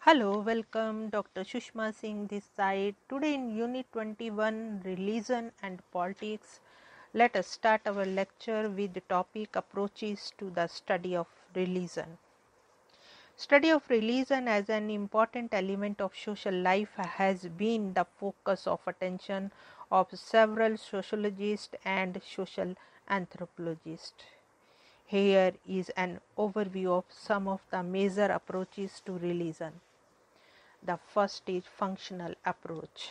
Hello, welcome Dr. Sushma Singh this side. Today in Unit 21 Religion and Politics, let us start our lecture with the topic Approaches to the Study of Religion. Study of religion as an important element of social life has been the focus of attention of several sociologists and social anthropologists. Here is an overview of some of the major approaches to religion. The first is functional approach.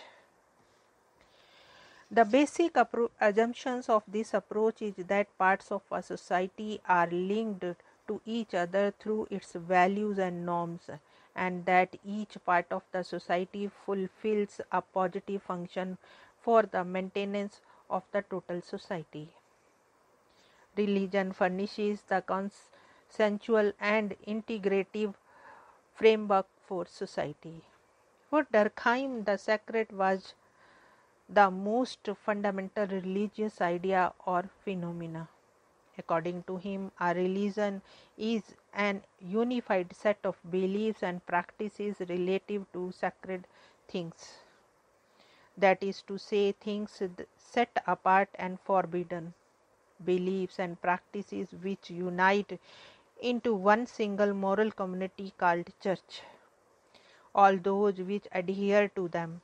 The basic assumptions of this approach is that parts of a society are linked to each other through its values and norms, and that each part of the society fulfills a positive function for the maintenance of the total society. Religion furnishes the consensual and integrative framework for society. For Durkheim, the sacred was the most fundamental religious idea or phenomena. According to him, a religion is an unified set of beliefs and practices relative to sacred things. That is to say, things set apart and forbidden, beliefs and practices which unite into one single moral community called church, all those which adhere to them.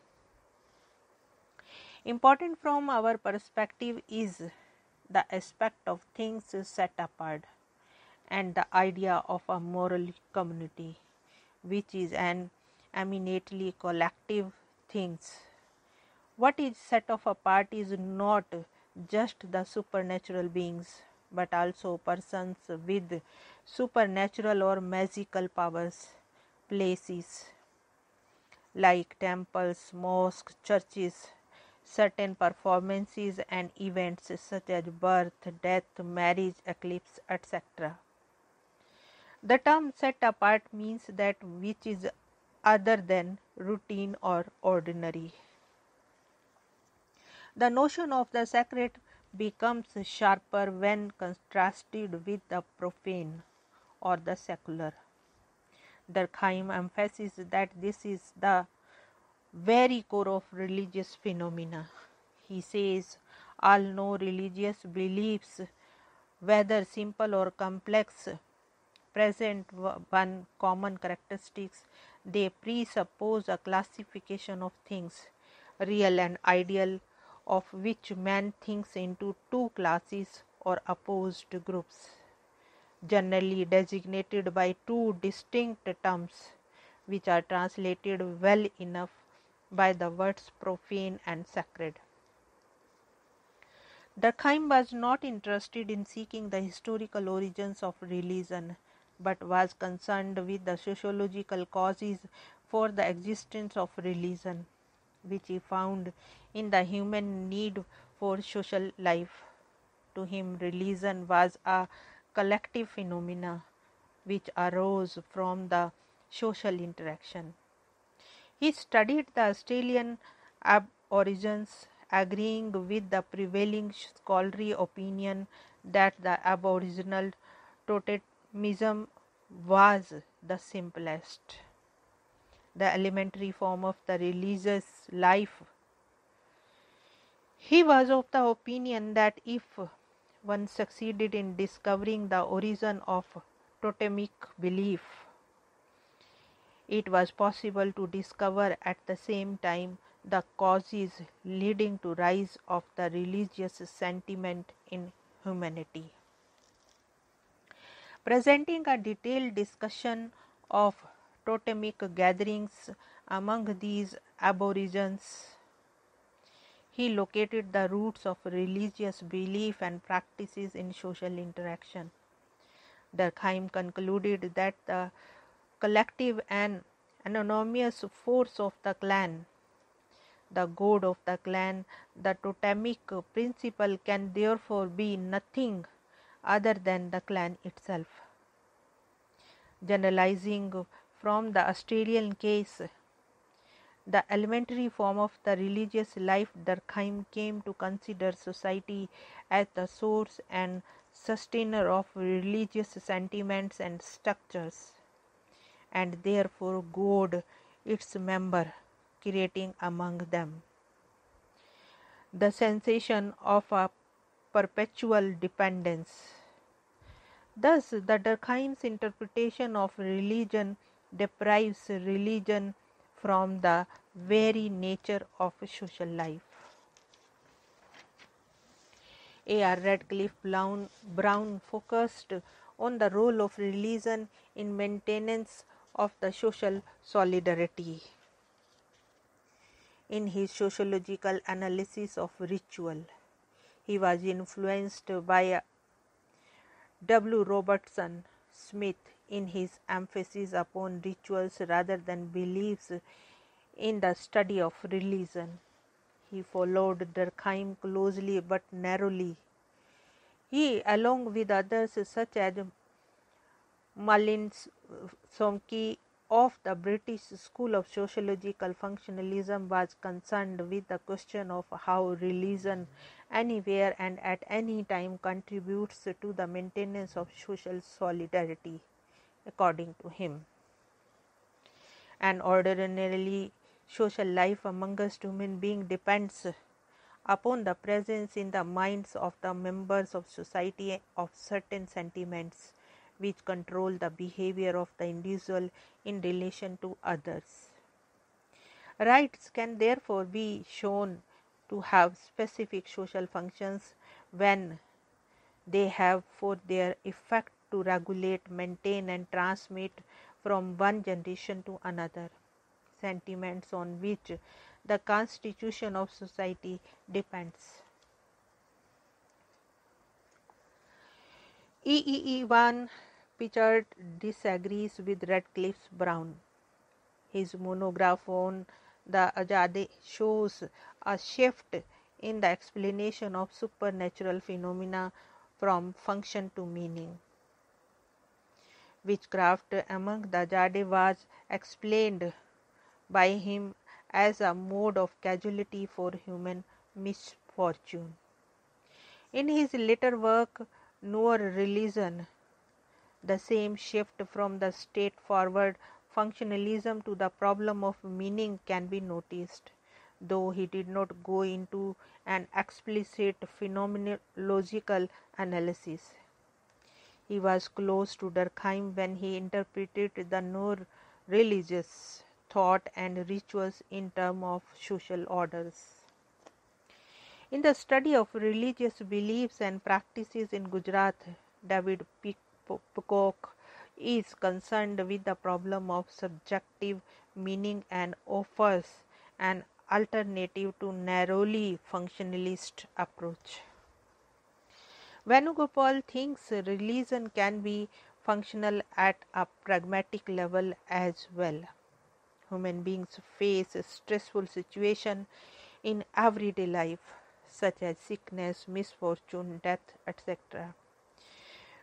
Important from our perspective is the aspect of things set apart and the idea of a moral community, which is an eminently collective things. What is set apart is not just the supernatural beings, but also persons with supernatural or magical powers, places like temples, mosques, churches, certain performances and events such as birth, death, marriage, eclipse, etc. The term set apart means that which is other than routine or ordinary. The notion of the sacred becomes sharper when contrasted with the profane or the secular. Durkheim emphasizes that this is the very core of religious phenomena. He says all no religious beliefs, whether simple or complex, present one common characteristics. They presuppose a classification of things, real and ideal, of which man thinks into two classes or opposed groups, generally designated by two distinct terms, which are translated well enough by the words profane and sacred. Durkheim was not interested in seeking the historical origins of religion, but was concerned with the sociological causes for the existence of religion, which he found in the human need for social life. To him, religion was a collective phenomena which arose from the social interaction. He studied the Australian Aborigines, agreeing with the prevailing scholarly opinion that the Aboriginal totemism was the simplest, the elementary form of the religious life. He was of the opinion that if one succeeded in discovering the origin of totemic belief, it was possible to discover at the same time the causes leading to rise of the religious sentiment in humanity. Presenting a detailed discussion of totemic gatherings among these aborigines, he located the roots of religious belief and practices in social interaction. Durkheim concluded that the collective and anonymous force of the clan, the god of the clan, the totemic principle can therefore be nothing other than the clan itself. Generalizing from the Australian case, the elementary form of the religious life, Durkheim came to consider society as the source and sustainer of religious sentiments and structures, and therefore goad its member, creating among them the sensation of a perpetual dependence. Thus, the Durkheim's interpretation of religion deprives religion from the very nature of social life. A.R. Radcliffe Brown focused on the role of religion in maintenance of the social solidarity. In his sociological analysis of ritual, he was influenced by W. Robertson Smith in his emphasis upon rituals rather than beliefs in the study of religion. He followed Durkheim closely but narrowly. He, along with others such as Mullins Somke of the British School of Sociological Functionalism, was concerned with the question of how religion anywhere and at any time contributes to the maintenance of social solidarity. According to him, an ordinarily social life amongst human beings depends upon the presence in the minds of the members of society of certain sentiments which control the behavior of the individual in relation to others. Rights can therefore be shown to have specific social functions when they have for their effect to regulate, maintain and transmit from one generation to another sentiments on which the constitution of society depends. Van Pritchard disagrees with Radcliffe's Brown. His monograph on the Azadeh shows a shift in the explanation of supernatural phenomena from function to meaning. Witchcraft among the Azadeh was explained by him as a mode of casualty for human misfortune. In his later work, Noor Religion, the same shift from the straightforward functionalism to the problem of meaning can be noticed, though he did not go into an explicit phenomenological analysis. He was close to Durkheim when he interpreted the Noor religious thought and rituals in terms of social orders. In the study of religious beliefs and practices in Gujarat, David Peacock is concerned with the problem of subjective meaning and offers an alternative to narrowly functionalist approach. Venugopal thinks religion can be functional at a pragmatic level as well. Human beings face a stressful situation in everyday life, such as sickness, misfortune, death, etc.,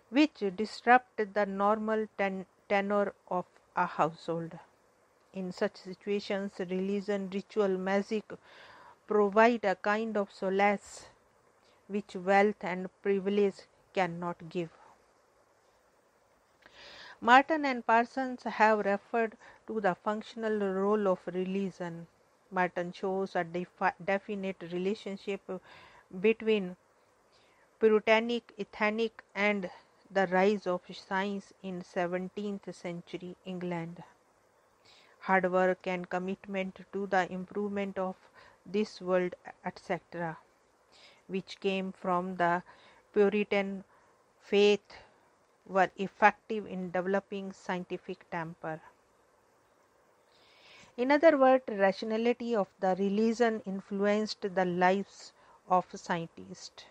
which disrupt the normal tenor of a household. In such situations, religion, ritual, magic provide a kind of solace which wealth and privilege cannot give. Martin and Parsons have referred to the functional role of religion. Martin shows a definite relationship between Puritanic ethic and the rise of science in 17th century England. Hard work and commitment to the improvement of this world, etc., which came from the Puritan faith, were effective in developing scientific temper. In other words, rationality of the religion influenced the lives of scientists.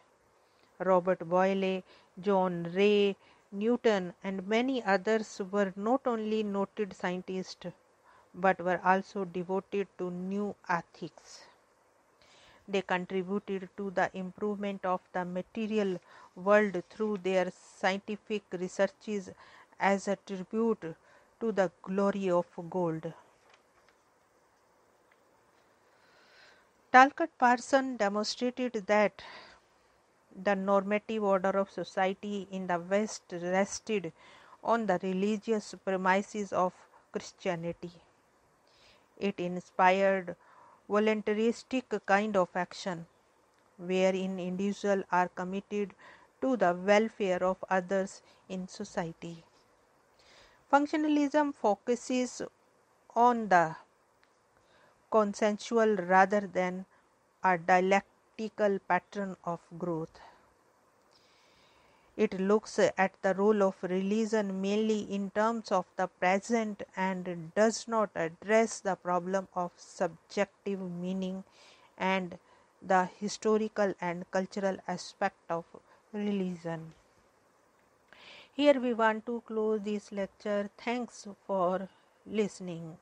Robert Boyle, John Ray, Newton and many others were not only noted scientists but were also devoted to new ethics. They contributed to the improvement of the material world through their scientific researches as a tribute to the glory of gold. Talcott Parsons demonstrated that the normative order of society in the West rested on the religious premises of Christianity. It inspired voluntaristic kind of action wherein individuals are committed to the welfare of others in society. Functionalism focuses on the consensual rather than a dialectical pattern of growth. It looks at the role of religion mainly in terms of the present and does not address the problem of subjective meaning and the historical and cultural aspect of religion. Here we want to close this lecture. Thanks for listening.